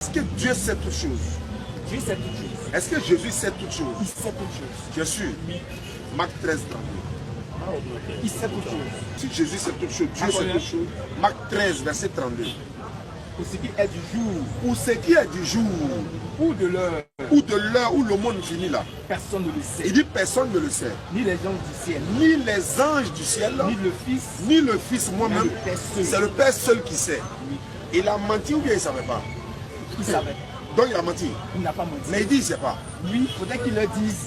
Est-ce que Dieu sait toutes choses? Dieu sait toutes choses. Est-ce que Jésus sait toutes choses? Il sait toutes choses. Tu es sûr? Marc 13, 32. Il sait toutes choses. Si Jésus sait toutes choses, Dieu sait toutes choses. Marc 13, verset 32. Pour ce qui est du jour, Pour ce qui est du jour, ou de l'heure, où le monde finit là, personne ne le sait. il dit personne ne le sait. Ni les gens du ciel, Ni les anges du ciel, ni le Fils, ni le Fils moi-même. le Père seul. C'est le Père seul qui sait. Il a menti ou bien il ne savait pas? il savait. Donc il a menti. Il n'a pas menti. Mais il dit il ne sait pas. Lui, il faudrait qu'il le dise.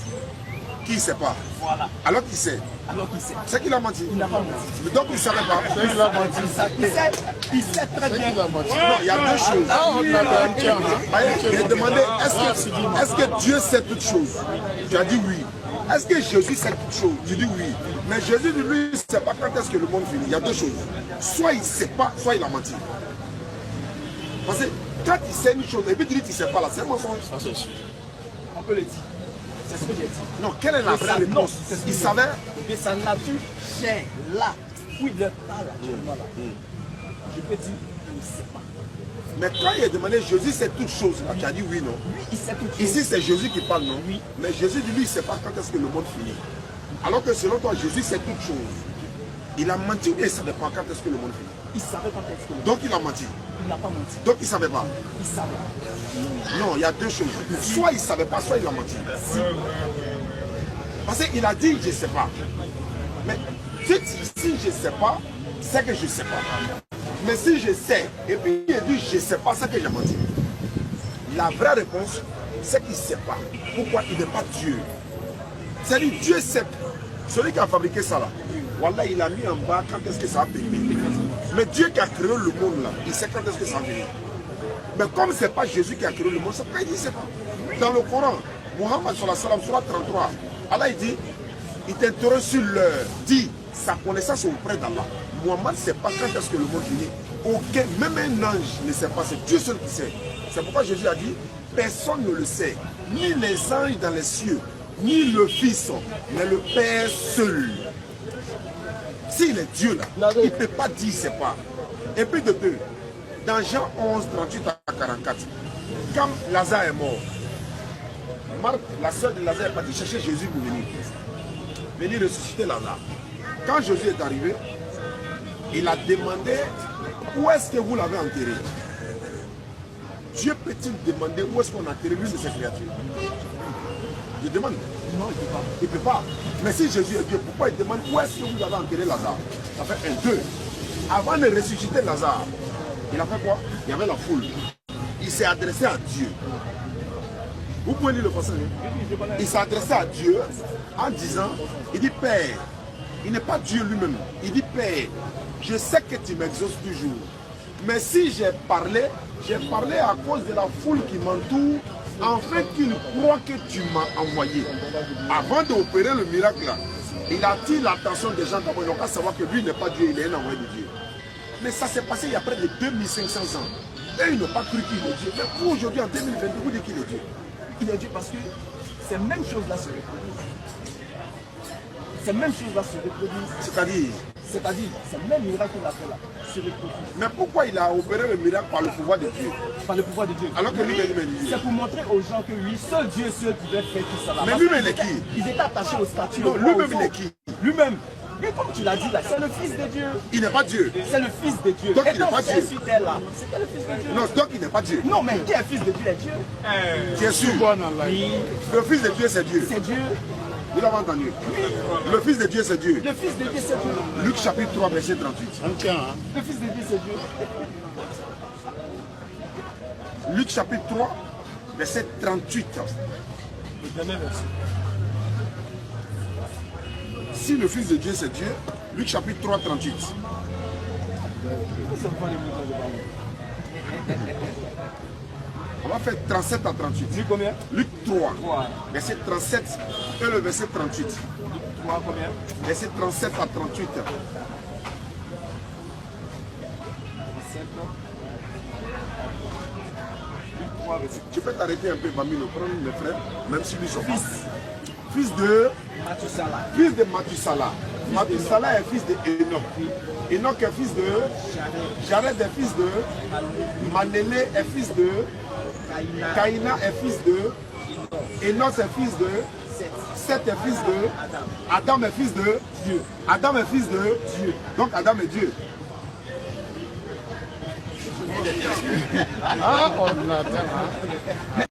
Qui ne sait pas? Voilà. Alors qu'il sait. Alors qu'il sait. C'est qu'il a menti. Il n'a pas menti. Donc il ne savait pas. Il sait très bien. Non, il y a deux choses. Il a demandé est-ce que Dieu sait toutes choses? Tu as dit oui. Est-ce que Jésus sait toutes choses? Tu dis oui. Mais Jésus, lui, il ne sait pas quand est-ce que le monde finit. Il y a deux choses. Soit il ne sait pas, soit il a menti. Parce que quand il sait une chose, et puis il dit qu'il ne sait pas là, c'est un mensonge. On peut le dire. C'est ce que j'ai dit. Non, quelle est la vraie réponse? Il savait. De sa nature chair, là, où il parle actuellement là. Je peux dire qu'il ne sait pas. Mais quand il a demandé Jésus sait toutes choses, là, tu as dit oui, non? Lui, il sait toutes choses. Ici, c'est Jésus qui parle, non? Oui. Mais Jésus dit, lui, il ne sait pas quand est-ce que le monde finit. Alors que selon toi, Jésus sait toutes choses. Il a menti ou bien il ne savait pas quand est-ce que le monde finit? Il savait quand est-ce que le... Donc il a menti. Il n'a pas menti. Donc il ne savait pas. Il savait. Non, il y a deux choses. Soit il ne savait pas, soit il a menti. Parce qu'il a dit, je ne sais pas. Mais si je ne sais pas, c'est que je ne sais pas. Mais si je sais, et puis il dit, je ne sais pas, c'est que j'ai menti. La vraie réponse, c'est qu'il ne sait pas. Pourquoi il n'est pas Dieu? C'est-à-dire, Dieu sait. Celui qui a fabriqué ça là, voilà, il a mis en bas quand est-ce que ça va venir. Mais Dieu qui a créé le monde là, il sait quand est-ce que ça va venir. Mais comme ce n'est pas Jésus qui a créé le monde, c'est pas il dit, c'est pas. Dans le Coran, Muhammad sallallahu alayhi wa sallam, surah 33, Allah il dit, il t'interroge sur l'heure, dit, sa connaissance auprès d'Allah. Muhammad ne sait pas quand est-ce que le monde finit. Aucun, même un ange ne sait pas, c'est Dieu seul qui sait. C'est pourquoi Jésus a dit, personne ne le sait, ni les anges dans les cieux, ni le Fils, mais le Père seul. S'il est Dieu là, il ne peut pas dire il ne sait pas. Et puis de deux, dans Jean 11, 38 à 44, quand Lazare est mort, Marthe, la soeur de Lazare, est partie chercher Jésus pour venir ressusciter Lazare. Quand Jésus est arrivé, il a demandé où est-ce que vous l'avez enterré. Dieu peut-il demander où est-ce qu'on a enterré l'une de ses créatures? Je demande. Non, il ne peut pas. Il ne peut pas. Mais si Jésus est Dieu, pourquoi il demande où est-ce que vous avez enterré Lazare? Ça fait un, deux. Avant de ressusciter Lazare, il a fait quoi? Il y avait la foule. Il s'est adressé à Dieu. Vous pouvez lire le français. Il s'est adressé à Dieu en disant, il dit Père, il n'est pas Dieu lui-même. Il dit Père, je sais que tu m'exauces toujours. Mais si j'ai parlé à cause de la foule qui m'entoure, afin qu'ils croient que tu m'as envoyé. Avant d'opérer le miracle là, il attire l'attention des gens d'abord. Ils n'ont qu'à savoir que lui n'est pas Dieu, il est un envoyé de Dieu. Mais ça s'est passé il y a près de 2500 ans. Et ils n'ont pas cru qu'il est Dieu. Mais pour aujourd'hui, en 2022, vous dites qu'il est Dieu. Il est Dieu parce que ces mêmes choses-là se reproduisent. Ces mêmes choses-là se reproduisent. C'est-à-dire, ces mêmes miracles qu'il a fait là se reproduisent. Mais pourquoi il a opéré le miracle par le pouvoir de Dieu? Par le pouvoir de Dieu. Alors que lui-même est Dieu. C'est pour montrer aux gens que oui, seul Dieu est celui qui devait faire tout ça là. Mais lui-même est qui? Ils étaient attachés au statut. Non, lui-même il est qui? Lui-même. Mais comme tu l'as dit là, c'est le Fils de Dieu. Il n'est pas Dieu. C'est le Fils de Dieu. Donc et il n'est pas Dieu. C'était là. C'était le Fils de Dieu. Non, donc il n'est pas Dieu. Non, mais qui est Fils de Dieu est Dieu. Tu es sûr? Oui. Le Fils de Dieu, c'est Dieu. C'est Dieu. Vous l'avez entendu? Le Fils de Dieu, c'est Dieu. Le Fils de Dieu, c'est Dieu. Luc chapitre 3, verset 38. Le Fils de Dieu, c'est Dieu. Luc chapitre 3, verset 38. Le dernier verset. Si le Fils de Dieu, c'est Dieu, Luc chapitre 3, 38. On va faire 37 à 38. Luc combien? Luc 3, 3. verset 37 et le verset 38. Luc 3 combien? Verset 37 à 38. 37. Luc 3, verset. Tu peux t'arrêter un peu, Bamino, prendre mes frères, même si lui sont fils de Mathusala. Fils de Mathusala. Mathusala est fils de Enoch. Enoch est fils de Jared est fils de Manélé est fils de Caïna est fils de Enos est fils de Seth est fils de Adam est fils de Dieu. Adam est fils de Dieu. Donc Adam est Dieu. Ah, on attend.